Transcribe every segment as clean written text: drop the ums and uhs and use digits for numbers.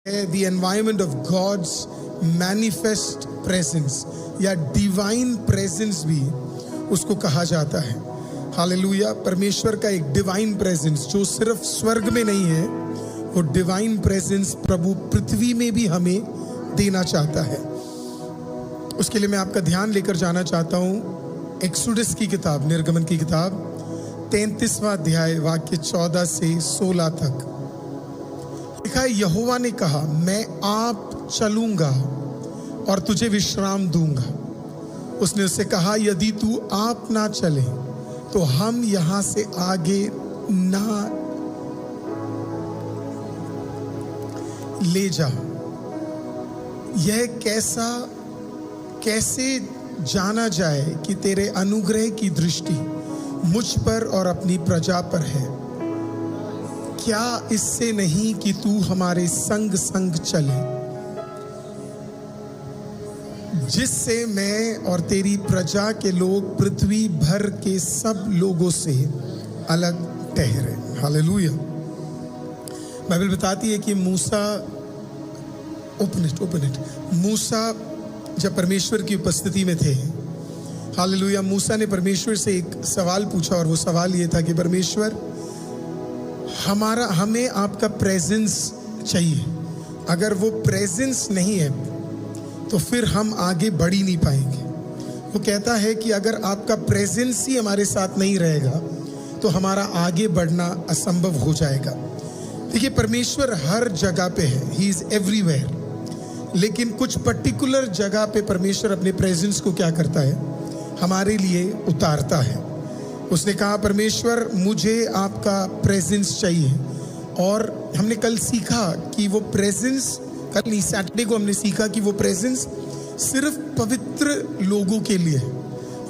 the environment of God's manifest presence या divine presence भी उसको कहा जाता है। हालेलुया। परमेश्वर का एक डिवाइन प्रेजेंस जो सिर्फ स्वर्ग में नहीं है, वो डिवाइन प्रेजेंस प्रभु पृथ्वी में भी हमें देना चाहता है। उसके लिए मैं आपका ध्यान लेकर जाना चाहता हूं एक्सोडस की किताब, निर्गमन की किताब 33वां अध्याय वाक्य 14 से 16 तक लिखा है, यहोवा ने कहा, मैं आप चलूंगा और तुझे विश्राम दूंगा। उसने उससे कहा, यदि तू आप ना चले तो हम यहां से आगे ना ले जा। यह कैसे जाना जाए कि तेरे अनुग्रह की दृष्टि मुझ पर और अपनी प्रजा पर है? क्या इससे नहीं कि तू हमारे संग संग चले, जिससे मैं और तेरी प्रजा के लोग पृथ्वी भर के सब लोगों से अलग ठहरे। हालेलुया। बाइबल बताती है कि मूसा मूसा जब परमेश्वर की उपस्थिति में थे, हालेलुया, मूसा ने परमेश्वर से एक सवाल पूछा और वो सवाल ये था कि परमेश्वर, हमें आपका प्रेजेंस चाहिए। अगर वो प्रेजेंस नहीं है तो फिर हम आगे बढ़ ही नहीं पाएंगे। वो कहता है कि अगर आपका प्रेजेंस ही हमारे साथ नहीं रहेगा तो हमारा आगे बढ़ना असंभव हो जाएगा। देखिए, परमेश्वर हर जगह पे है, ही इज एवरीवेयर, लेकिन कुछ पर्टिकुलर जगह पे परमेश्वर अपने प्रेजेंस को क्या करता है, हमारे लिए उतारता है। उसने कहा, परमेश्वर मुझे आपका प्रेजेंस चाहिए। और हमने कल सीखा कि वो प्रेजेंस, कल नहीं सैटरडे को हमने सीखा कि वो प्रेजेंस सिर्फ पवित्र लोगों के लिए है,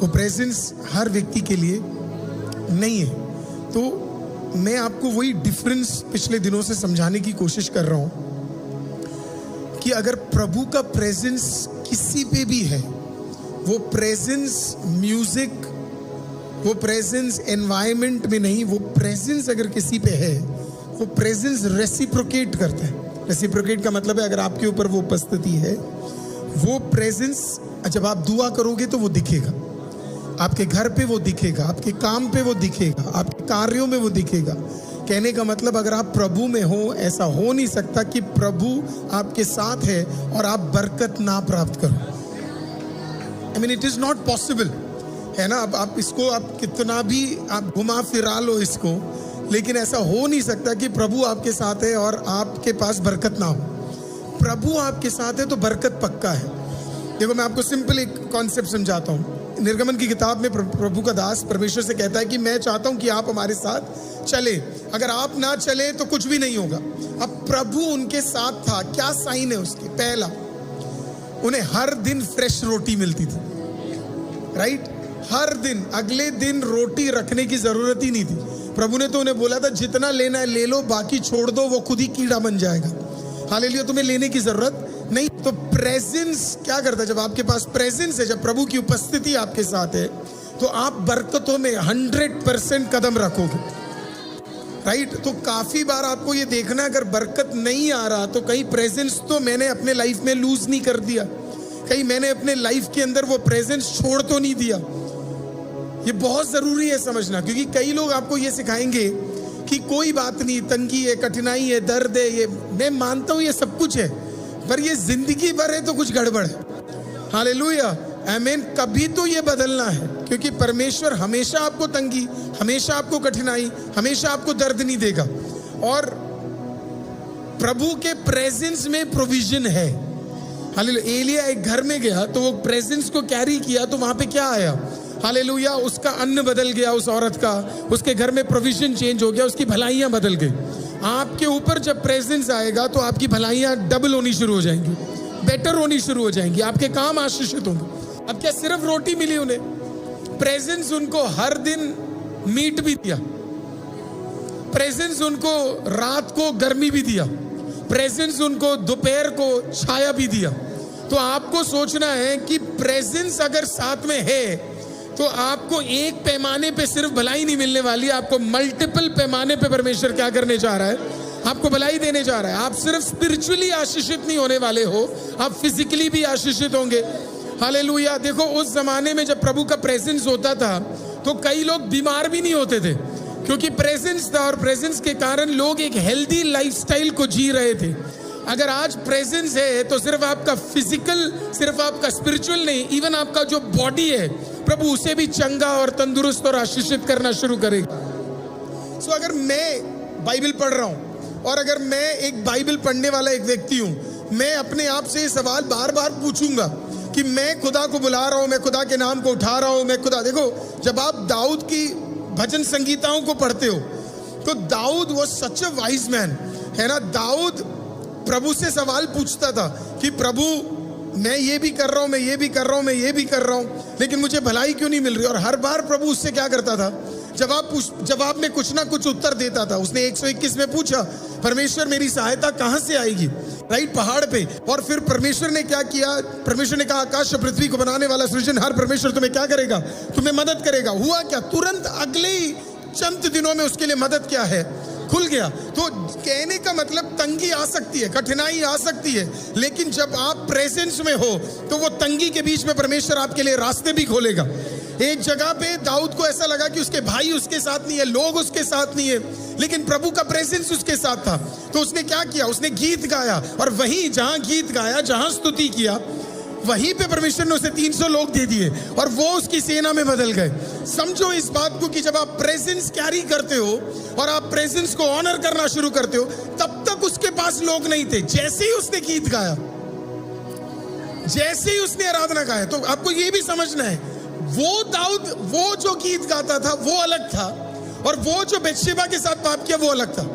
वो प्रेजेंस हर व्यक्ति के लिए नहीं है। तो मैं आपको वही डिफरेंस पिछले दिनों से समझाने की कोशिश कर रहा हूं कि अगर प्रभु का प्रेजेंस किसी पे भी है, वो प्रेजेंस म्यूजिक, वो प्रेजेंस एनवायरनमेंट में नहीं, वो प्रेजेंस अगर किसी पे है, वो प्रेजेंस रेसिप्रोकेट करता है। रेसिप्रोकेट का मतलब है अगर आपके ऊपर वो उपस्थिति है, वो प्रेजेंस जब आप दुआ करोगे तो वो दिखेगा, आपके घर पे वो दिखेगा, आपके काम पे वो दिखेगा, आपके कार्यों में वो दिखेगा। कहने का मतलब अगर आप प्रभु में हो, ऐसा हो नहीं सकता कि प्रभु आपके साथ है और आप बरकत ना प्राप्त करो। I mean, it is not possible, है ना। अब आप इसको आप कितना भी आप घुमा फिरा लो इसको, लेकिन ऐसा हो नहीं सकता कि प्रभु आपके साथ है और आपके पास बरकत ना हो। प्रभु आपके साथ है तो बरकत पक्का है। देखो, मैं आपको सिंपल एक कॉन्सेप्ट समझाता हूँ। निर्गमन की किताब में प्रभु का दास परमेश्वर से कहता है कि मैं चाहता हूँ कि आप हमारे साथ चले, अगर आप ना चले तो कुछ भी नहीं होगा। अब प्रभु उनके साथ था, क्या साइन है उसके? पहला, उन्हें हर दिन फ्रेश रोटी मिलती थी, राइट? हर दिन, अगले दिन रोटी रखने की जरूरत ही नहीं थी। प्रभु ने तो उन्हें बोला था, जितना लेना है ले लो, बाकी छोड़ दो, वो खुद ही कीड़ा बन जाएगा। हालेलुया, तुम्हें लेने की जरूरत नहीं। तो प्रेजेंस क्या करता है? जब आपके पास प्रेजेंस है, जब प्रभु की उपस्थिति आपके साथ है, तो आप बरकतों में 100% कदम रखोगे, राइट? तो काफी बार आपको ये देखना, अगर बरकत नहीं आ रहा तो कहीं प्रेजेंस तो मैंने अपने लाइफ में लूज नहीं कर दिया, कहीं मैंने अपने लाइफ के अंदर वो प्रेजेंस छोड़ तो नहीं दिया। ये बहुत जरूरी है समझना, क्योंकि कई लोग आपको ये सिखाएंगे कि कोई बात नहीं, तंगी है, कठिनाई है, दर्द है, ये मैं मानता हूं ये सब कुछ है, पर ये जिंदगी भर है तो कुछ गड़बड़ है। हालेलुया, आमीन। कभी तो ये बदलना है, क्योंकि परमेश्वर हमेशा आपको तंगी, हमेशा आपको कठिनाई, हमेशा आपको दर्द नहीं देगा। और प्रभु के प्रेजेंस में प्रोविजन है। हालेलुया। एलिया एक घर में गया तो वो प्रेजेंस को कैरी किया, तो वहां पे क्या आया? हालेलुया, उसका अन्न बदल गया, उस औरत का, उसके घर में प्रोविजन चेंज हो गया, उसकी भलाइयां बदल गई। आपके ऊपर जब प्रेजेंस आएगा तो आपकी भलाइयां डबल होनी शुरू हो जाएंगी, बेटर होनी शुरू हो जाएंगी, आपके काम आशीषित होंगे। अब क्या सिर्फ रोटी मिली उन्हें? प्रेजेंस उनको हर दिन मीट भी दिया, प्रेजेंस उनको रात को गर्मी भी दिया, प्रेजेंस उनको दोपहर को छाया भी दिया। तो आपको सोचना है कि प्रेजेंस अगर साथ में है तो आपको एक पैमाने पे सिर्फ भलाई नहीं मिलने वाली, आपको मल्टीपल पैमाने पे परमेश्वर क्या करने जा रहा है? आपको भलाई देने जा रहा है। आप सिर्फ स्पिरिचुअली आशीषित नहीं होने वाले हो, आप फिजिकली भी आशीषित होंगे। हालेलुया। देखो उस जमाने में जब प्रभु का प्रेजेंस होता था तो कई लोग बीमार भी नहीं होते थे, क्योंकि प्रेजेंस था, और प्रेजेंस के कारण लोग एक हेल्दी लाइफस्टाइल को जी रहे थे। अगर आज प्रेजेंस है तो सिर्फ आपका फिजिकल, सिर्फ आपका स्पिरिचुअल नहीं, इवन आपका जो बॉडी है प्रभु उसे भी चंगा और तंदुरुस्त और आशीषित करना शुरू करेगा। सो अगर मैं बाइबल पढ़ रहा हूं और अगर मैं एक बाइबल पढ़ने वाला एक व्यक्ति हूं, मैं अपने आप से ये सवाल बार बार पूछूंगा कि मैं खुदा को बुला रहा हूं, मैं खुदा के नाम को उठा रहा हूं, मैं खुदा। देखो जब आप दाऊद की भजन संगीताओं को पढ़ते हो तो दाऊद वो सच अ वाइज मैन है ना। दाऊद प्रभु से सवाल पूछता था कि प्रभु मैं ये भी कर रहा हूं, मैं ये भी कर रहा हूं, मैं ये भी कर रहा हूं, लेकिन मुझे भलाई क्यों नहीं मिल रही। और हर बार प्रभु उससे क्या करता था, जवाब में कुछ ना कुछ उत्तर देता था। उसने 121 में पूछा, परमेश्वर मेरी सहायता कहां से आएगी, राइट, पहाड़ पे। और फिर परमेश्वर ने क्या किया, परमेश्वर ने कहा आकाश और पृथ्वी को बनाने वाला सृजनहार परमेश्वर तुम्हें क्या करेगा, तुम्हें मदद करेगा। हुआ क्या, तुरंत अगले ही चंद दिनों में उसके लिए मदद क्या है, खुल गया। तो कहने का मतलब तंगी आ सकती है, कठिनाई आ सकती है, लेकिन जब आप प्रेजेंस में हो तो वो तंगी के बीच में परमेश्वर आपके लिए रास्ते भी खोलेगा। एक जगह पे दाऊद को ऐसा लगा कि उसके भाई उसके साथ नहीं है, लोग उसके साथ नहीं है, लेकिन प्रभु का प्रेजेंस उसके साथ था। तो उसने क्या किया, उसने गीत गाया, और वहीं जहां गीत गाया, जहां स्तुति किया, वहीं पे परमेश्वर ने उसे 300 लोग दे दिए और वो उसकी सेना में बदल गए। समझो इस बात को कि जब आप प्रेजेंस कैरी करते हो और आप प्रेजेंस को ऑनर करना शुरू करते हो, तब तक उसके पास लोग नहीं थे। जैसे ही उसने गीत गाया, जैसे ही उसने आराधना गाया, तो आपको ये भी समझना है, वो दाऊद वो जो गीत गाता था वो अलग था, और वो जो बेतशेबा के साथ पाप किया वो अलग था।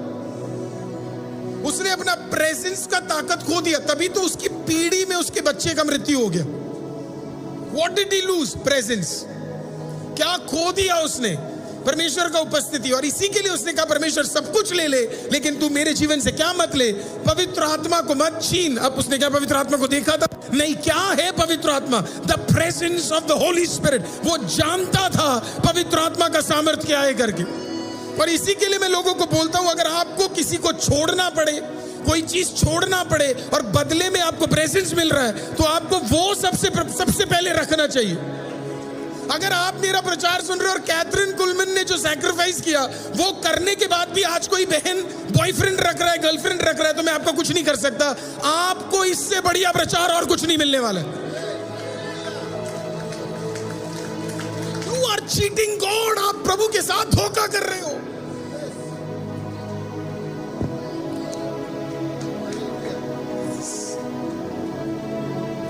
उसने अपना प्रेजेंस का ताकत खो दिया, तभी तो उसकी पीढ़ी में उसके बच्चे का मृत्यु हो गया। What did he lose? Presence. क्या खो दिया उसने, परमेश्वर का उपस्थिति। और इसी के लिए उसने कहा परमेश्वर सब कुछ ले ले, लेकिन तू मेरे जीवन से क्या मत ले, पवित्र आत्मा को मत छीन। अब उसने क्या पवित्र आत्मा को देखा था, नहीं, क्या है पवित्र आत्मा, the presence of the Holi spirit. वो जानता था पवित्र आत्मा का सामर्थ्य क्या है करके। और इसी के लिए मैं लोगों को बोलता हूं, अगर आपको किसी को छोड़ना पड़े, कोई चीज छोड़ना पड़े और बदले में आपको प्रेजेंस मिल रहा है, तो आपको वो सबसे पहले रखना चाहिए। अगर आप मेरा प्रचार सुन रहे हो और कैथरीन कुलमन ने जो सैक्रिफाइस किया वो करने के बाद भी आज कोई बहन बॉयफ्रेंड रख रहा है, गर्लफ्रेंड रख रहा है, तो मैं आपका कुछ नहीं कर सकता। आपको इससे बढ़िया प्रचार और कुछ नहीं मिलने वाला है। You are cheating God, आप प्रभु के साथ धोखा कर रहे हो।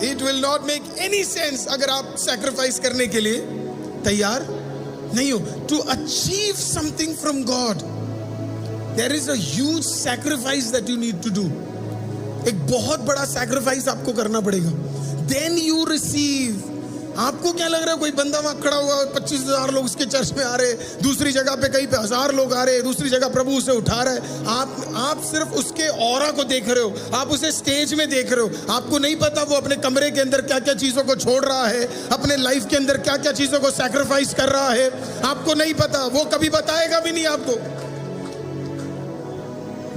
It will not make any sense अगर आप सैक्रिफाइस करने के लिए तैयार नहीं हो। To achieve something from God, there is a huge sacrifice that you need to do. एक बहुत बड़ा सैक्रिफाइस आपको करना पड़ेगा। Then you receive। आपको क्या लग रहा है, कोई बंदा वहां खड़ा हुआ, 25,000 लोग उसके चर्च में आ रहे, दूसरी जगह पे कहीं पे 1000 लोग आ रहे, दूसरी जगह प्रभु उसे उठा रहा है। आप सिर्फ उसके ऑरा को देख रहे हो, आप उसे स्टेज में देख रहे हो। आपको नहीं पता वो अपने कमरे के अंदर क्या क्या चीजों को छोड़ रहा है, अपने लाइफ के अंदर क्या क्या चीजों को सैक्रिफाइस कर रहा है, आपको नहीं पता। वो कभी बताएगा भी नहीं आपको।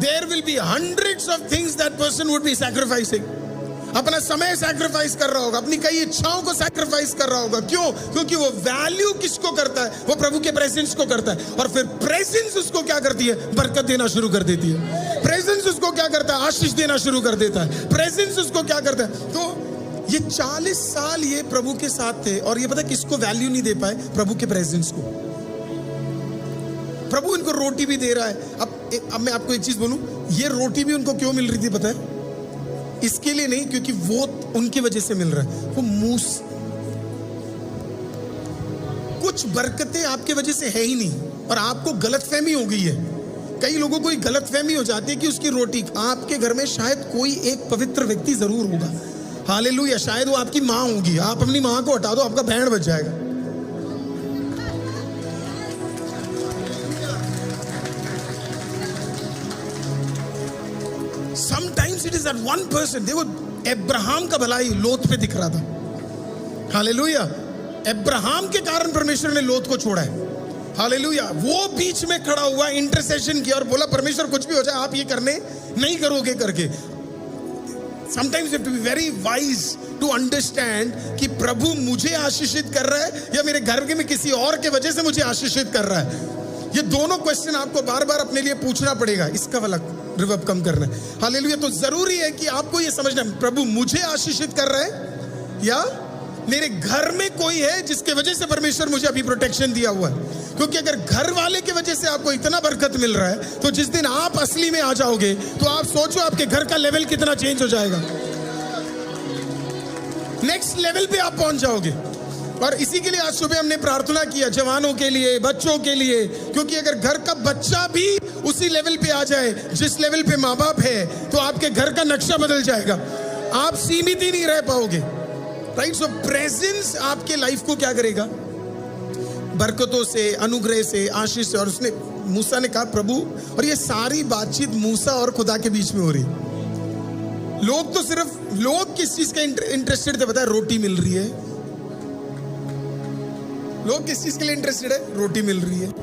There will be hundreds of things that person would be sacrificing। अपना समय सैक्रिफाइस कर रहा होगा, अपनी कई इच्छाओं को सैक्रिफाइस कर रहा होगा। क्यों? क्योंकि वो वैल्यू किसको करता है, वो प्रभु के प्रेजेंस को करता है। और फिर प्रेजेंस उसको क्या करती है, बरकत देना शुरू कर देती है। प्रेजेंस उसको क्या करता है, आशीष देना शुरू कर देता है। प्रेजेंस उसको क्या करता है। तो ये 40 साल ये प्रभु के साथ थे, और ये पता किसको वैल्यू नहीं दे पाए, प्रभु के प्रेजेंस को। प्रभु इनको रोटी भी दे रहा है। अब मैं आपको एक चीज बोलूं, ये रोटी भी उनको क्यों मिल रही थी पता है? इसके लिए नहीं क्योंकि वो उनकी वजह से मिल रहा है, वो मुंह। कुछ बरकतें आपके वजह से है ही नहीं, और आपको गलतफहमी हो गई है। कई लोगों को गलतफहमी हो जाती है कि उसकी रोटी, आपके घर में शायद कोई एक पवित्र व्यक्ति जरूर होगा, हालेलुया, शायद वो आपकी माँ होगी। आप अपनी माँ को हटा दो, आपका बैंड बज जाएगा। Sometimes it is that one person। देखो अब्राहम का भलाई लोत पे दिख रहा था, हालेलुया। अब्राहम के कारण परमेश्वर ने लोत को छोड़ा है। हालेलुया। वो बीच में खड़ा हुआ, इंटरसेशन किया और बोला परमेश्वर कुछ भी हो जाए आप ये करने नहीं करोगे करके। Sometimes you have to be very wise to understand कि प्रभु मुझे आशीषित कर रहा है या मेरे घर के में किसी और के वजह से मुझे आशीषित कर रहा है। ये दोनों क्वेश्चन आपको बार बार अपने लिए पूछना पड़ेगा, इसका वाला रिवर्ब कम करना है। हालेलुया। तो जरूरी है कि आपको ये समझना है प्रभु मुझे आशीषित कर रहा है या मेरे घर में कोई है जिसके वजह से परमेश्वर मुझे अभी प्रोटेक्शन दिया हुआ है। क्योंकि अगर घर वाले की वजह से आपको इतना बरकत मिल रहा है तो जिस दिन आप असली में आ जाओगे तो आप सोचो आपके घर का लेवल कितना चेंज हो जाएगा। नेक्स्ट लेवल पे आप पहुंच जाओगे। और इसी के लिए आज सुबह हमने प्रार्थना किया जवानों के लिए, बच्चों के लिए, क्योंकि अगर घर का बच्चा भी उसी लेवल पे आ जाए जिस लेवल पे माँ बाप है तो आपके घर का नक्शा बदल जाएगा। आप सीमित ही नहीं रह पाओगे। राइट। सो प्रेजेंस आपके लाइफ को क्या करेगा? बरकतों से, अनुग्रह से, आशीष से। और उसने, मूसा ने कहा प्रभु, और ये सारी बातचीत मूसा और खुदा के बीच में हो रही। लोग तो सिर्फ, लोग किस चीज का इंटरेस्टेड थे पता है? रोटी मिल रही है। लोग किस चीज के लिए इंटरेस्टेड है? रोटी मिल रही है।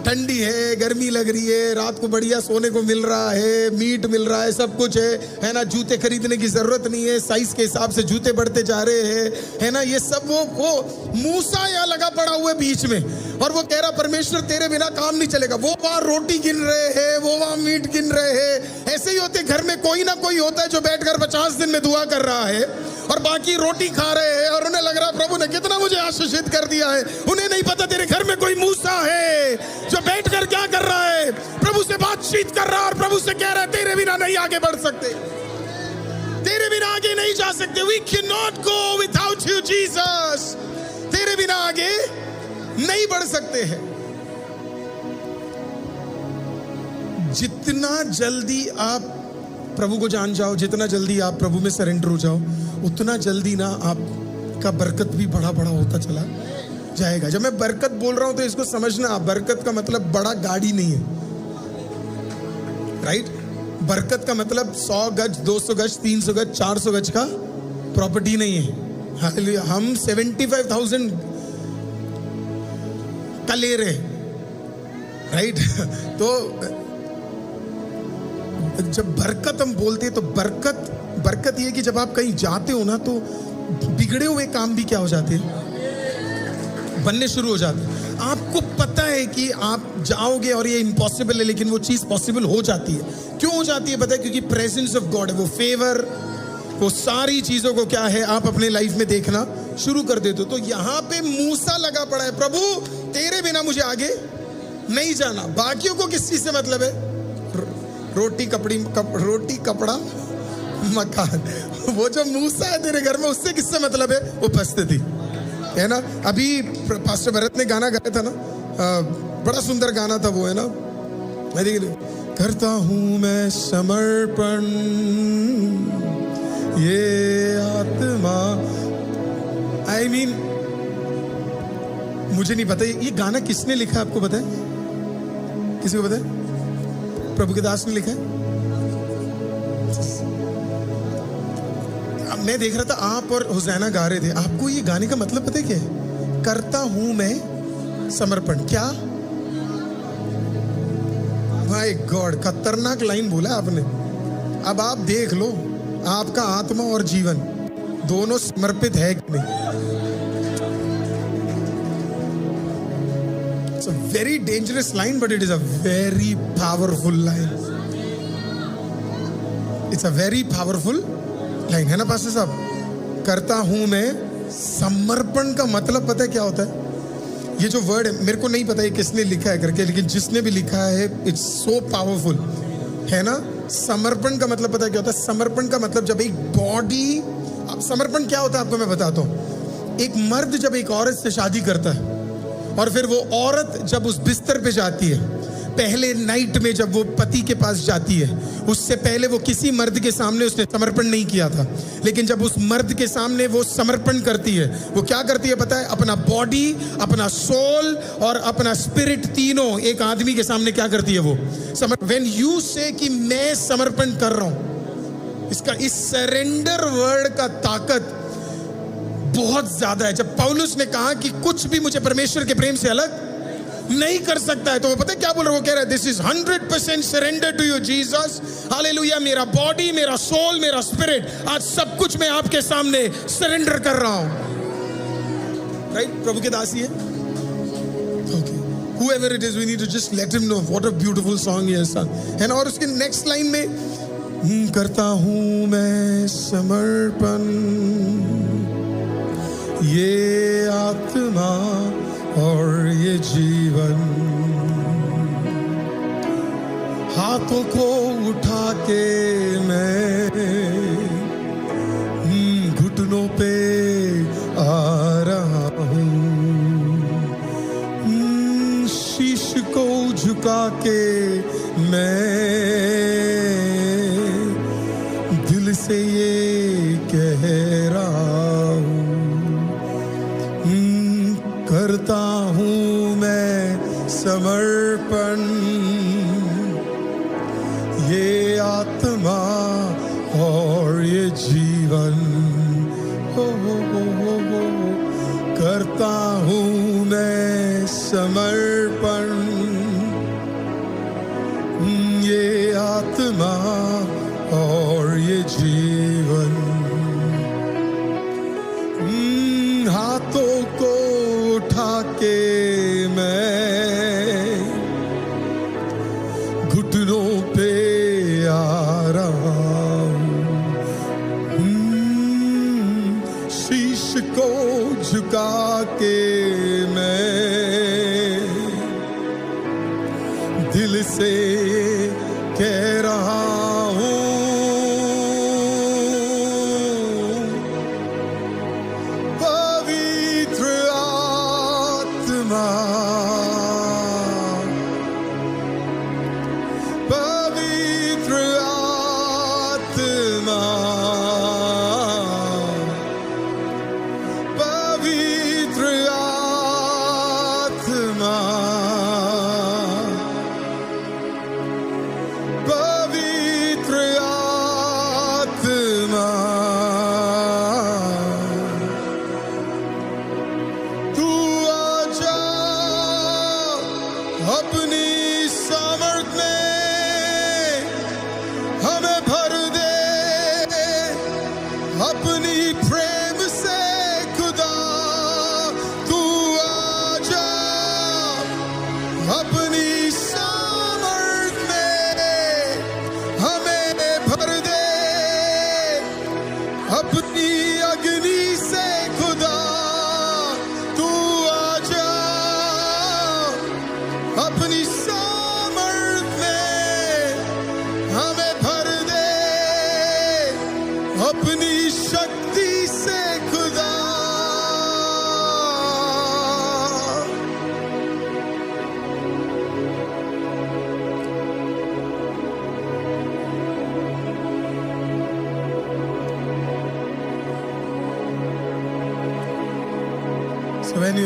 ठंडी है, गर्मी लग रही है, रात को बढ़िया सोने को मिल रहा है, मीट मिल रहा है, सब कुछ है ना। जूते खरीदने की जरूरत नहीं है, साइज के हिसाब से जूते बढ़ते जा रहे हैं, है ना। ये सब वो मूसा यहाँ लगा पड़ा हुआ है बीच में, और वो कह रहा परमेश्वर तेरे बिना काम नहीं चलेगा। वो वहां रोटी गिन रहे हैं, वो वहां मीट गिन रहे हैं। ऐसे ही होते घर में कोई ना कोई होता है जो बैठकर 50 दिन में दुआ कर रहा है और बाकी रोटी खा रहे हैं, और उन्हें लग रहा प्रभु ने कितना मुझे आशीषित कर दिया है। उन्हें नहीं पता तेरे घर में कोई मूसा है जो बैठकर क्या कर रहा है? प्रभु से बातचीत कर रहा है और प्रभु से कह रहा है तेरे बिना नहीं आगे बढ़ सकते, तेरे बिना आगे नहीं जा सकते। We cannot go without you, Jesus. तेरे बिना आगे नहीं बढ़ सकते हैं। जितना जल्दी आप प्रभु को जान जाओ, जितना जल्दी आप प्रभु में सरेंडर हो जाओ, उतना जल्दी ना आपका बरकत भी बड़ा बड़ा होता चला जाएगा। जब मैं बरकत बोल रहा हूं तो इसको समझना, बरकत का मतलब बड़ा गाड़ी नहीं है। राइट। बरकत का मतलब 100 गज, 200 गज, 300 गज, 400 गज का प्रॉपर्टी नहीं है। हालेलुया। हम 75,000 का ले रहे। राइट। तो जब बरकत हम बोलते हैं तो बरकत ये कि जब आप कहीं जाते हो ना तो बिगड़े हुए काम भी क्या हो जाते हैं? बनने शुरू हो जाते हैं। आपको पता है कि आप जाओगे और ये इम्पॉसिबल है, लेकिन वो चीज पॉसिबल हो जाती है। क्यों हो जाती है पता है? क्योंकि प्रेजेंस ऑफ गॉड है, वो फेवर, वो सारी चीजों को क्या है आप अपने लाइफ में देखना शुरू कर देते हो। तो यहाँ पे मूसा लगा पड़ा है, प्रभु तेरे बिना मुझे आगे नहीं जाना। बाकियों को किस चीज से मतलब है? रोटी कपड़ा मकान। वो जो मूसा है तेरे घर में, उससे किससे मतलब है? उपस्थिति, है ना। अभी पास्टर भरत ने गाना गाया था ना, बड़ा सुंदर गाना था वो, है ना। करता हूं मैं समर्पण ये आत्मा। आई मीन मुझे नहीं पता ये गाना किसने लिखा, आपको पता है? किसी को पता है? प्रभु के दास ने लिखा है। मैं देख रहा था आप और हुसैना गा रहे थे। आपको ये गाने का मतलब पता है क्या है? करता हूं मैं समर्पण। क्या? माय गॉड, खतरनाक लाइन बोला आपने। अब आप देख लो आपका आत्मा और जीवन दोनों समर्पित है कि नहीं। It's a very dangerous line, but it is a very powerful line. It's a very powerful line, है ना पास्टर साहब? करता हूं मैं समर्पण का मतलब पता है क्या होता है? ये जो वर्ड है, मेरे को नहीं पता ये किसने लिखा है करके, लेकिन जिसने भी लिखा है इट्स सो पावरफुल, है ना। समर्पण का मतलब पता है क्या होता है? समर्पण का मतलब जब एक बॉडी, समर्पण क्या होता है आपको मैं बताता हूं। एक मर्द जब एक औरत से शादी करता है और फिर वो औरत जब उस बिस्तर पे जाती है, पहले नाइट में जब वो पति के पास जाती है, उससे पहले वो किसी मर्द के सामने उसने समर्पण नहीं किया था। लेकिन जब उस मर्द के सामने वो समर्पण करती है, वो क्या करती है पता है? अपना बॉडी, अपना सोल और अपना स्पिरिट, तीनों एक आदमी के सामने क्या करती है? वो व्हेन यू से कि मैं समर्पण कर रहा हूं, इसका इस सरेंडर वर्ड का ताकत बहुत ज्यादा है। जब पौलुस ने कहा कि कुछ भी मुझे परमेश्वर के प्रेम से अलग नहीं कर सकता है, तो वो पता है क्या बोल रहा है? वो कह रहा है this is 100% surrender to you Jesus, hallelujah. मेरा बॉडी, मेरा सोल, मेरा स्पिरिट, आज सब कुछ मैं आपके सामने सरेंडर कर रहा हूं। राइट, प्रभु के दासी है। Okay, whoever it is, we need to just let him know what a beautiful song he has sung. And और उसके नेक्स्ट लाइन में करता हूं मैं समर्पण, ये आत्मा और ये जीवन, हाथों को उठा के मैं घुटनों पे आ रहा हूँ, शीश को झुका के मैं दिल से ये कह रहा हूँ, करता हूँ मैं समर्पण, ये आत्मा और ये जीवन, हो, करता हूँ मैं समर्पण, ये आत्मा और ये जीवन, हाथों को उठा के मैं घुटनों पे आ रहा हूँ, शीश को झुका के मैं दिल से कह रहा हूँ, अपनी सामर्थ में हमें भर दे, अपनी प्रेम से खुदा तू आजा, अपनी सामर्थ में हमें भर दे, अपनी अग्नि से खुदा तू आजा, अपनी सामर्थ में हमें भर दे, अपनी शक्ति से खुदा। So when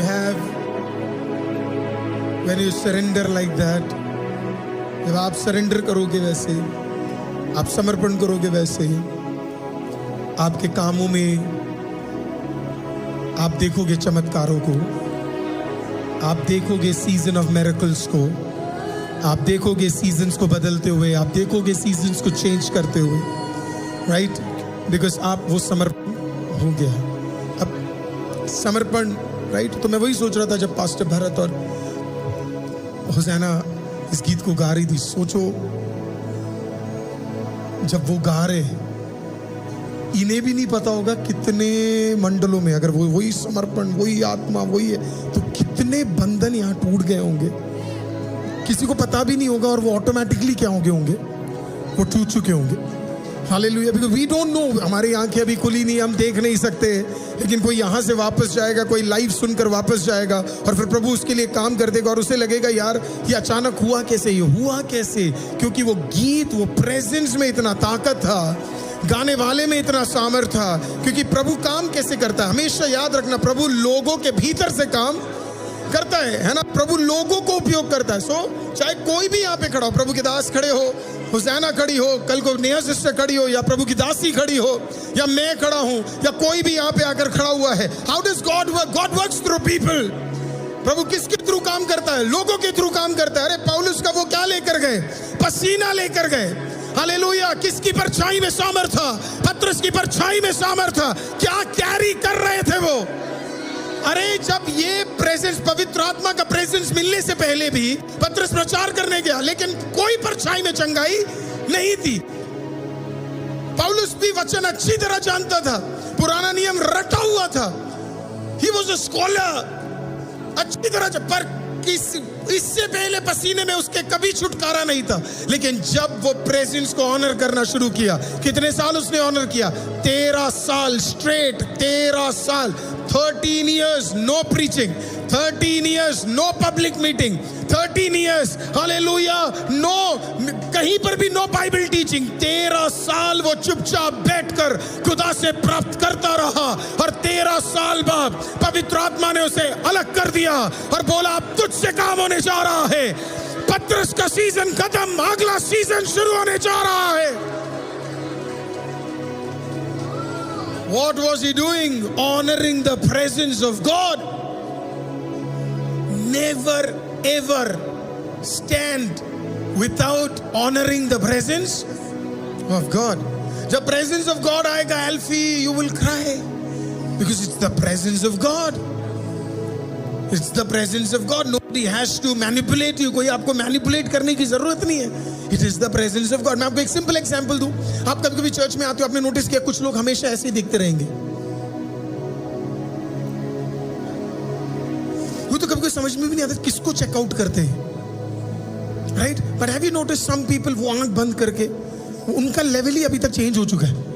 you surrender like that, जब आप सरेंडर करोगे वैसे, आप समर्पण करोगे वैसे, आपके कामों में आप देखोगे चमत्कारों को, आप देखोगे सीजन ऑफ मिरेकल्स को, आप देखोगे सीजन्स को बदलते हुए, आप देखोगे सीजन्स को चेंज करते हुए, राइट? बिकॉज आप वो समर्पण हो गया। अब समर्पण, राइट? तो मैं वही सोच रहा था जब पास्टर भरत और हुसैना इस गीत को गा रही थी, सोचो जब वो गा रहे, इन्हें भी नहीं पता होगा कितने मंडलों में, अगर वो वही समर्पण, वही आत्मा, वही है, तो कितने बंधन यहाँ टूट गए होंगे, किसी को पता भी नहीं होगा, और वो ऑटोमेटिकली क्या होंगे, वो टूट चुके होंगे। Hallelujah, because we don't know, हमारी आंखें अभी खुली नहीं, हम देख नहीं सकते, लेकिन कोई यहाँ से वापस जाएगा, कोई लाइव सुनकर वापस जाएगा, और फिर प्रभु उसके लिए काम कर देगा, और उसे लगेगा यार ये अचानक हुआ कैसे, ये हुआ कैसे? क्योंकि वो गीत, वो प्रेजेंस में इतना ताकत था, गाने वाले में इतना सामर्थ था, क्योंकि प्रभु काम कैसे करता है, हमेशा याद रखना, प्रभु लोगों के भीतर से काम करता है ना? प्रभु लोगों को उपयोग करता है। सो चाहे कोई भी यहाँ पे खड़ा हो, प्रभु के दास खड़े हो, हुसैना खड़ी हो, कल को नेहा सिस्टर खड़ी हो, या प्रभु की दासी खड़ी हो, या मैं खड़ा हूं, या कोई भी यहाँ पे आकर खड़ा हुआ है, how does God work? God works through people. प्रभु किसके थ्रू काम करता है? लोगों के थ्रू काम करता है। अरे पौलुस का वो क्या लेकर गए? पसीना लेकर गए। हालेलुया। किसकी परछाई में सामर्थ था? पतरस की परछाई में सामर्थ था। क्या कैरी कर रहे थे वो? अरे जब ये प्रेजेंस, पवित्र आत्मा का प्रेजेंस मिलने से पहले भी पतरस प्रचार करने गया, लेकिन कोई परछाई में चंगाई नहीं थी। पौलुस भी वचन अच्छी तरह जानता था, पुराना नियम रटा हुआ था। ही वॉज अ स्कॉलर, अच्छी तरह, पर इससे पहले पसीने में उसके कभी छुटकारा नहीं था। लेकिन जब वो प्रेजेंस को ऑनर करना शुरू किया, कितने साल उसने ऑनर किया? 13 साल स्ट्रेट, 13 साल, 13 years no preaching, 13 years no public meeting, 13 years hallelujah no, कहीं पर भी नो बाइबल टीचिंग। 13 साल वो चुपचाप बैठकर खुदा से प्राप्त करता रहा, और 13 साल बाद पवित्र आत्मा ने उसे अलग कर दिया और बोला अब तुझसे काम होने जा रहा है। पतरस का सीजन खत्म, अगला सीजन शुरू होने जा रहा है। What was he doing? Honoring the presence of God. Never ever stand without honoring the presence of God. जब presence of God आएगा Alfie, you will cry because it's the presence of God. It's the presence of God. Nobody has to manipulate you. कोई आपको manipulate करने की जरूरत नहीं है. It is the presence of God. मैं आपको एक सिंपल एग्जाम्पल दूं। आप कभी कभी चर्च में आते हो, आपने नोटिस किया कुछ लोग हमेशा ऐसे ही दिखते रहेंगे। वो तो कभी कोई समझ में भी नहीं आता किसको चेकआउट करते हैं, right? But have you notice some people, वो आंख बंद करके, उनका लेवल ही अभी तक चेंज हो चुका है।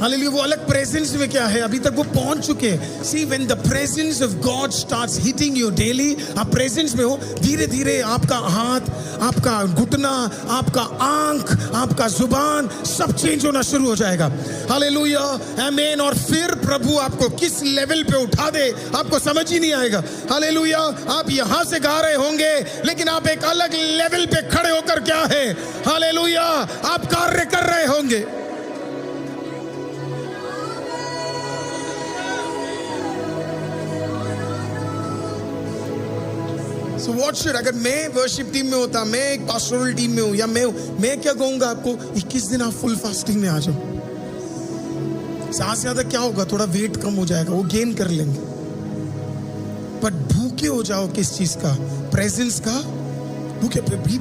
हालेलुया। वो अलग प्रेजेंस में क्या है, अभी तक वो पहुंच चुके हैं। See when the presence of God starts hitting you daily, आप प्रेजेंस में हो, धीरे धीरे आपका हाथ, आपका घुटना, आपका आंख, आपका जुबान सब चेंज होना शुरू हो जाएगा। हालेलुया, आमीन। और फिर प्रभु आपको किस लेवल पे उठा दे आपको समझ ही नहीं आएगा। हालेलुया। आप यहां से गा रहे होंगे, लेकिन आप एक अलग लेवल पे खड़े होकर क्या है, हालेलुया, आप कार्य कर रहे होंगे। So what should, अगर मैं वर्शिप टीम में होता, मैं एक पास्टोरल टीम में हूं, या मैं क्या कहूंगा आपको, 21 दिन आप फुल फास्टिंग में आ जाओ। ज्यादा से ज्यादा क्या होगा, थोड़ा वेट कम हो जाएगा, वो गेन कर लेंगे। पर भूखे हो जाओ किस चीज का? प्रेजेंस का। भूखे, be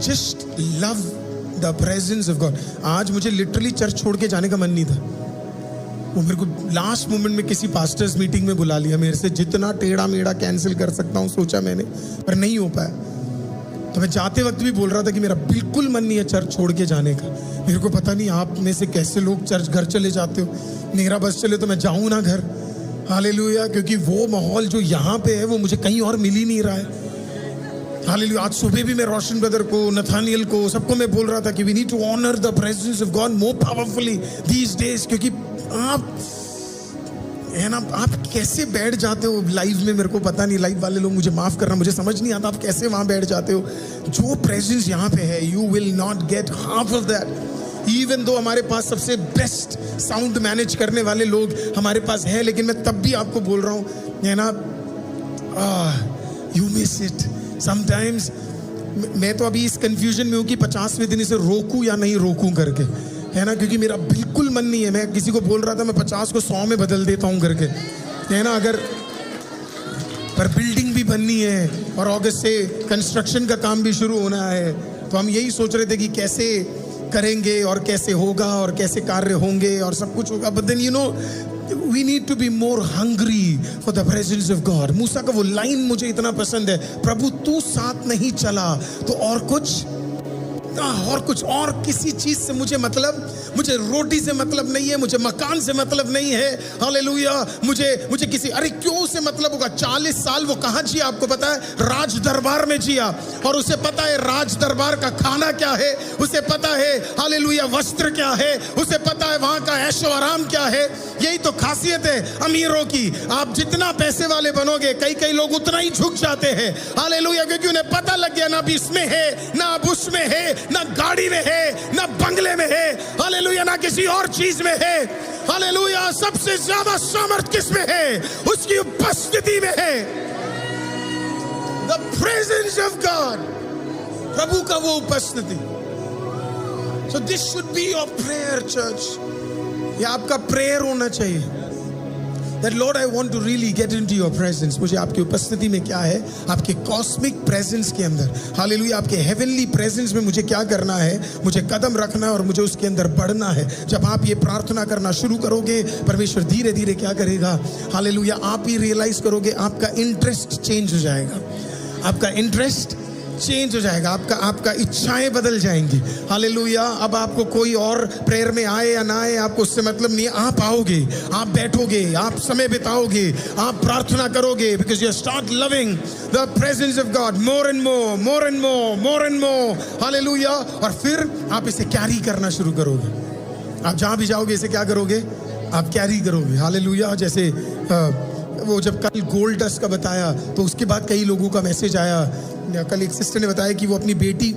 just love the presence of God. आज मुझे लिटरली चर्च छोड़ के जाने का मन नहीं था। वो मेरे को लास्ट मोमेंट में किसी पास्टर्स मीटिंग में बुला लिया, मेरे से जितना टेढ़ा मेढ़ा कैंसिल कर सकता हूँ सोचा मैंने, पर नहीं हो पाया। तो मैं जाते वक्त भी बोल रहा था कि मेरा बिल्कुल मन नहीं है चर्च छोड़ के जाने का। मेरे को पता नहीं आप में से कैसे लोग चर्च घर चले जाते हो, मेरा बस चले तो मैं जाऊँ ना घर। हालेलुया। क्योंकि वो माहौल जो यहाँ पे है वो मुझे कहीं और मिल ही नहीं रहा है। हालेलुया। आज सुबह भी मैं रोशन ब्रदर को, नथानियल को, सबको मैं बोल रहा था कि we need to honour the presence of God more powerfully these days. क्योंकि आप है ना, आप कैसे बैठ जाते हो लाइव में, मेरे को पता नहीं, लाइव वाले लोग मुझे माफ करना, मुझे समझ नहीं आता आप कैसे वहां बैठ जाते हो। जो प्रेजेंस यहाँ पे है, you will not gate half of that. Even though हमारे पास सबसे बेस्ट साउंड मैनेज करने वाले लोग हमारे पास है, लेकिन मैं तब भी आपको बोल रहा हूँ, है ना, यू मिस इट समटाइम्स। मैं तो अभी इस कंफ्यूजन में हूँ कि 50वें दिन इसे रोकूं या नहीं रोकूं करके, है ना, क्योंकि मेरा बिल्कुल मन नहीं है। मैं किसी को बोल रहा था मैं 50 को 100 में बदल देता हूँ करके, है ना, अगर, पर बिल्डिंग भी बननी है और अगस्त से कंस्ट्रक्शन का काम भी शुरू होना है। तो हम यही सोच रहे थे कि कैसे करेंगे और कैसे होगा और कैसे कार्य होंगे और सब कुछ होगा। But then you know we need to be more hungry for the presence of God. मूसा का वो लाइन मुझे इतना पसंद है, प्रभु तू साथ नहीं चला तो और कुछ और कुछ और किसी चीज से मुझे मतलब, मुझे रोटी से मतलब नहीं है, मुझे मकान से मतलब नहीं है, हालेलुया, मुझे किसी, अरे क्यों से मतलब होगा। 40 साल वो कहाँ जिया आपको पता है? राज दरबार में जिया, और उसे पता है राज दरबार का खाना क्या है, उसे पता है हालेलुया वस्त्र क्या है, उसे पता है वहां का ऐशो आराम क्या है। यही तो खासियत है अमीरों की। आप जितना पैसे वाले बनोगे, कई लोग उतना ही झुक जाते हैं, हालेलुया, क्योंकि उन्हें पता लग गया ना अब इसमें है, ना अब उसमें है, ना गाड़ी में है, ना बंगले में है, हालेलुया, ना किसी और चीज में है, हालेलुया। सबसे ज्यादा सामर्थ किस में है? उसकी उपस्थिति में है। The presence of God, प्रभु का वो उपस्थिति। So this should be your prayer, church. ये आपका प्रेयर होना चाहिए। That Lord, I want to really get into your presence. मुझे आपकी उपस्थिति में क्या है, आपके कॉस्मिक प्रेजेंस के अंदर, हालेलुया, आपके हेवनली प्रेजेंस में मुझे क्या करना है, मुझे कदम रखना है और मुझे उसके अंदर बढ़ना है। जब आप ये प्रार्थना करना शुरू करोगे, परमेश्वर धीरे धीरे क्या करेगा, हालेलुया, आप ही रियलाइज करोगे, आपका इंटरेस्ट चेंज हो जाएगा, आपका इंटरेस्ट चेंज हो जाएगा, आपका इच्छाएं बदल जाएंगी, हालेलुया। अब आपको कोई और प्रेयर में आए या ना आए, आपको उससे मतलब नहीं है। आप आओगे, आप बैठोगे, आप समय बिताओगे, आप प्रार्थना करोगे, because you start loving the presence of God more and more, more and more, more and more, hallelujah. और फिर आप इसे कैरी करना शुरू करोगे। आप जहां भी जाओगे इसे क्या करोगे, आप कैरी करोगे, हालेलुया। जैसे वो जब कल गोल्ड डस्ट का बताया, तो उसके बाद कई लोगों का मैसेज आया। कल एक सिस्टर ने बताया कि वो अपनी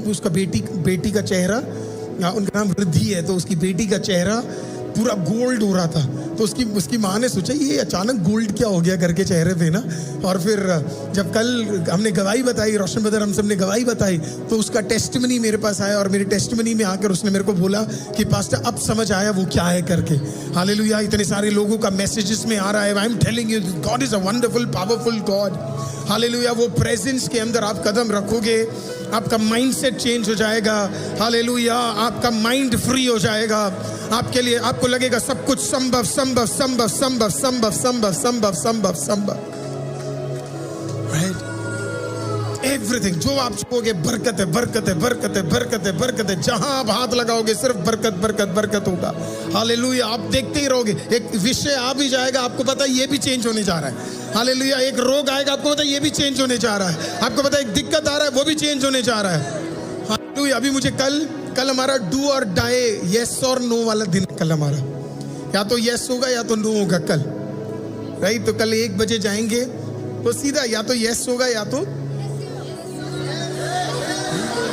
उसका बेटी का चेहरा, उनका नाम रिद्धि है, तो उसकी बेटी का चेहरा पूरा गोल्ड हो रहा था। तो उसकी माँ ने सोचा ये अचानक गोल्ड क्या हो गया करके चेहरे पे ना। और फिर जब कल हमने गवाही बताई, रोशन बदर हम सब ने गवाही बताई, तो उसका टेस्टिमनी मेरे पास आया, और मेरे टेस्टिमनी में आकर उसने मेरे को बोला कि पास्टर अब समझ आया वो क्या है करके, हालेलुया। इतने सारे लोगों का मैसेजेस में आ रहा है, I am telling you God is a wonderful powerful God, hallelujah. वो प्रेजेंस के अंदर आप कदम रखोगे, आपका माइंडसेट चेंज हो जाएगा, हालेलुया, आपका माइंड फ्री हो जाएगा। आपके लिए आपको लगेगा सब कुछ संभव संभव संभव संभव संभव संभव संभव संभव संभव, राइट। एवरीथिंग जो आप चाहोगे, बरकत है, बरकत है, बरकत है, बरकत है, बरकत है। जहां आप हाथ लगाओगे सिर्फ बरकत बरकत बरकत होगा, हालेलुया। आप देखते ही रहोगे, एक विषय आ भी जाएगा, आपको पता है ये भी चेंज होने जा रहा है, हालेलुया। एक रोग आएगा, आपको पता है ये भी चेंज होने जा रहा है, आपको पता है एक दिक्कत आ रहा है, वो भी चेंज होने जा रहा है, हालेलुया। अभी मुझे कल हमारा डू और डाई, यस और नो वाला दिन, कल हमारा या तो यस होगा या तो नो होगा कल, राइट। तो कल 1 बजे जाएंगे तो सीधा या तो यस होगा या तो,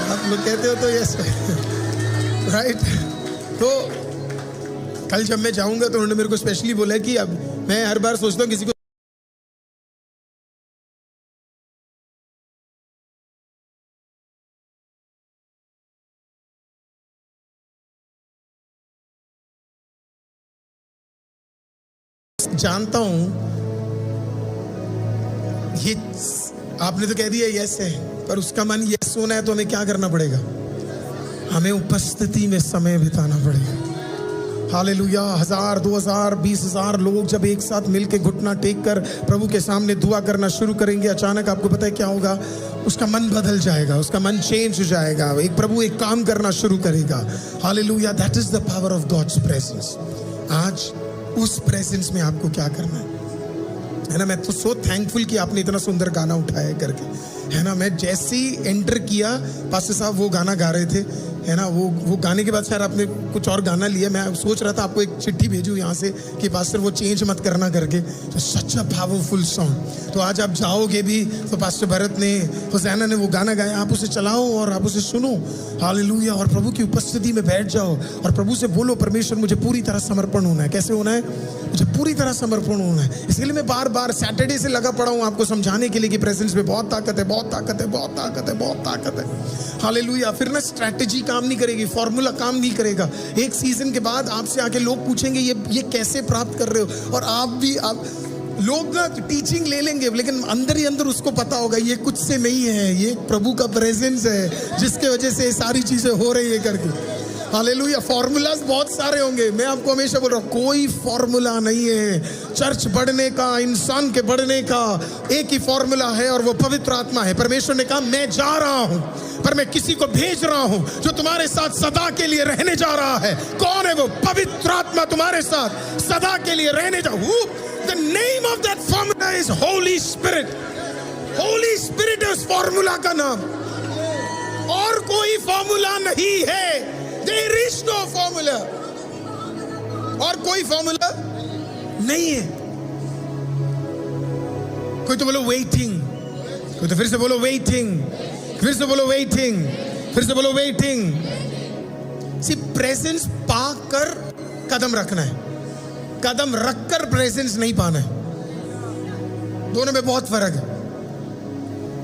आप लोग कहते हो तो यस, राइट। तो कल जब मैं जाऊंगा तो उन्होंने मेरे को स्पेशली बोला कि अब मैं हर बार सोचता हूँ किसी को जानता हूं, ये आपने तो कह दिया यस है, पर उसका मन यस होना है तो हमें क्या करना पड़ेगा, हमें उपस्थिति में समय बिताना पड़ेगा, हालेलुया। 1000 2000 20,000 लोग जब एक साथ मिलके घुटना टेक कर प्रभु के सामने दुआ करना शुरू करेंगे, अचानक आपको पता है क्या होगा, उसका मन बदल जाएगा, उसका मन चेंज हो जाएगा, एक प्रभु एक काम करना शुरू करेगा, hallelujah. That is the power of God's presence. आज उस प्रेजेंस में आपको क्या करना है ना। मैं तो सो थैंकफुल कि आपने इतना सुंदर गाना उठाया करके, है ना। मैं जैसे ही एंटर किया, पास्टर साहब वो गाना गा रहे थे, है ना। वो गाने के बाद शायद आपने कुछ और गाना लिया। मैं सोच रहा था आपको एक चिट्ठी भेजूं यहाँ से कि पास्टर वो चेंज मत करना करके। तो सच अ पावरफुल सॉन्ग। तो आज आप जाओगे भी तो पास्टर भरत ने, हुसैना ने वो गाना गाया, आप उसे चलाओ और आप उसे सुनो, हालेलुया। और प्रभु की उपस्थिति में बैठ जाओ और प्रभु से बोलो, परमेश्वर मुझे पूरी तरह समर्पण होना है। कैसे होना है? मुझे पूरी तरह समर्पण होना है। इसलिए मैं बार बार सैटरडे से लगा पड़ा हूँ आपको समझाने के लिए कि प्रेजेंस में बहुत ताकत है, बहुत ताकत है, बहुत ताकत है, बहुत ताकत है, हालेलुया। फिर ना स्ट्रैटेजी काम नहीं करेगी, फॉर्मूला काम नहीं करेगा। एक सीजन के बाद आपसे आके लोग पूछेंगे ये कैसे प्राप्त कर रहे हो, और आप लोग ना टीचिंग ले लेंगे, लेकिन अंदर ही अंदर उसको पता होगा ये कुछ से नहीं है, ये प्रभु का प्रेजेंस है जिसके वजह से ये सारी चीजें हो रही है करके, हालेलुया। फॉर्मूलाज बहुत सारे होंगे, मैं आपको हमेशा बोल रहा हूँ कोई फॉर्मूला नहीं है चर्च बढ़ने का, इंसान के बढ़ने का। एक ही फॉर्मूला है और वो पवित्र आत्मा है। परमेश्वर ने कहा मैं जा रहा हूँ, पर मैं किसी को भेज रहा हूं जो तुम्हारे साथ सदा के लिए रहने जा रहा है। कौन है वो? पवित्र आत्मा तुम्हारे साथ सदा के लिए रहने जा। The name of that formula is Holy Spirit. Holy Spirit is formula का नाम, और कोई फॉर्मूला नहीं है। There is no formula, और कोई फॉर्मूला नहीं है। कोई तो बोलो वेटिंग, कोई तो फिर से बोलो वेटिंग, फिर से बोलो वेटिंग, फिर से बोलो वेटिंग। सी प्रेजेंस पाकर कदम रखना है, कदम रखकर प्रेजेंस नहीं पाना है। दोनों में बहुत फर्क है,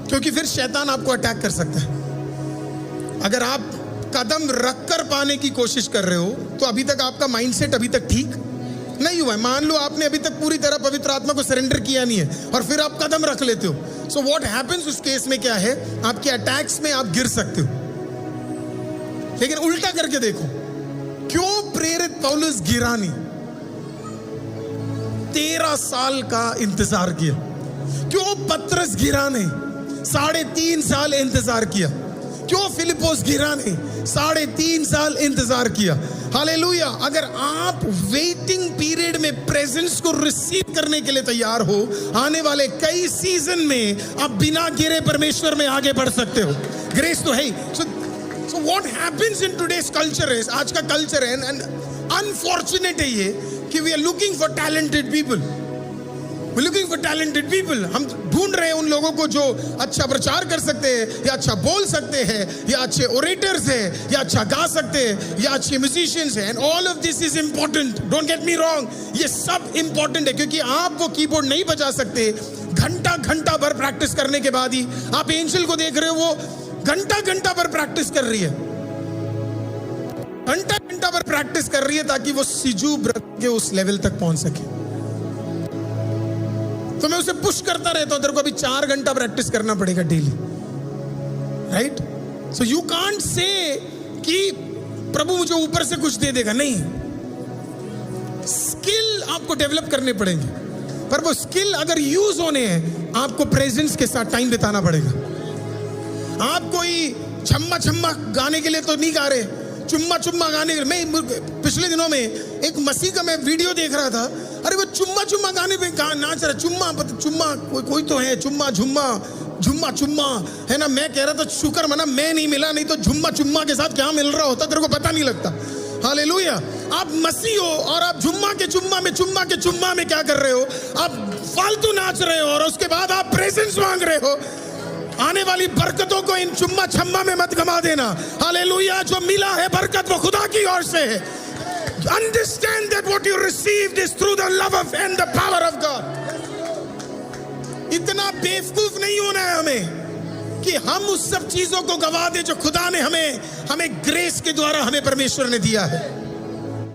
क्योंकि फिर शैतान आपको अटैक कर सकता है। अगर आप कदम रखकर पाने की कोशिश कर रहे हो तो अभी तक आपका माइंडसेट अभी तक ठीक नहीं हुआ है। मान लो आपने अभी तक पूरी तरह पवित्र आत्मा को सरेंडर किया नहीं है और फिर आप कदम रख लेते हो। सो व्हाट हैपेंस उस केस में क्या है? आपके अटैक्स में आप गिर सकते हो। लेकिन उल्टा करके देखो, क्यों प्रेरित पौलुस गिरा नहीं? 13 साल का इंतजार किया। क्यों पतरस गिरा नहीं? 3.5 साल इंतजार किया। क्यों फिलिपोस गिरा नहीं? 3.5 साल इंतजार किया। हालेलुया। अगर आप वेटिंग पीरियड में प्रेजेंस को रिसीव करने के लिए तैयार हो, आने वाले कई सीजन में आप बिना गिरे परमेश्वर में आगे बढ़ सकते हो। ग्रेस तो है। So what happens in today's culture is, आज का कल्चर है, and unfortunate है ये, कि we are looking for talented people. We're looking for talented people. हम ढूंढ रहे हैं उन लोगों को जो अच्छा प्रचार कर सकते हैं, या अच्छा बोल सकते हैं, या अच्छे ओरेटर्स हैं, या अच्छा गा सकते हैं, या अच्छे म्यूजिशियंस हैं। And all of this is important. Don't get me wrong. ये सब important है, क्योंकि आप वो कीबोर्ड नहीं बजा सकते घंटा भर प्रैक्टिस करने के बाद ही। आप एंजल को देख रहे हो, वो घंटा भर प्रैक्टिस कर रही है, घंटा भर प्रैक्टिस कर रही है ताकि वो सिजू ब्रदर के उस लेवल तक पहुंच सके। तो मैं उसे पुश करता रहता हूं, तेरे को अभी 4 घंटा प्रैक्टिस करना पड़ेगा daily, right? So you can't say कि प्रभु मुझे ऊपर से कुछ दे देगा, नहीं। स्किल आपको डेवलप करने पड़ेंगे, पर वो स्किल अगर यूज होने हैं, आपको प्रेजेंस के साथ टाइम बिताना पड़ेगा। आप कोई छम्मा गाने के लिए तो नहीं गा रहे, चुम्मा गाने के लिए। मैं पिछले दिनों में एक मसीह का मैं वीडियो देख रहा था। अरे वो चुम्मा गाने पे नाच रहा, चुम्मा कोई तो है, झुम्मा है ना। मैं कह रहा था शुक्र मना मैं नहीं मिला, नहीं तो चुम्मा के साथ क्या मिल रहा होता तेरे को पता नहीं लगता। हालेलुया। आप मसीह हो और आप चुम्मा के चुम्मा में क्या कर रहे हो? आप फालतू नाच रहे हो और उसके बाद आप प्रेजेंस मांग रहे हो। आने वाली बरकतों को इन चुम्मा छम्मा में मत गमा देना। हालेलुया। जो मिला है बरकत वो खुदा की ओर से है। Understand that what you received is through the love of and the power of God. इतना बेवकूफ नहीं होना है हमें कि हम उस सब चीजों को गवा दे जो खुदा ने हमें ग्रेस के द्वारा हमें परमेश्वर ने दिया है।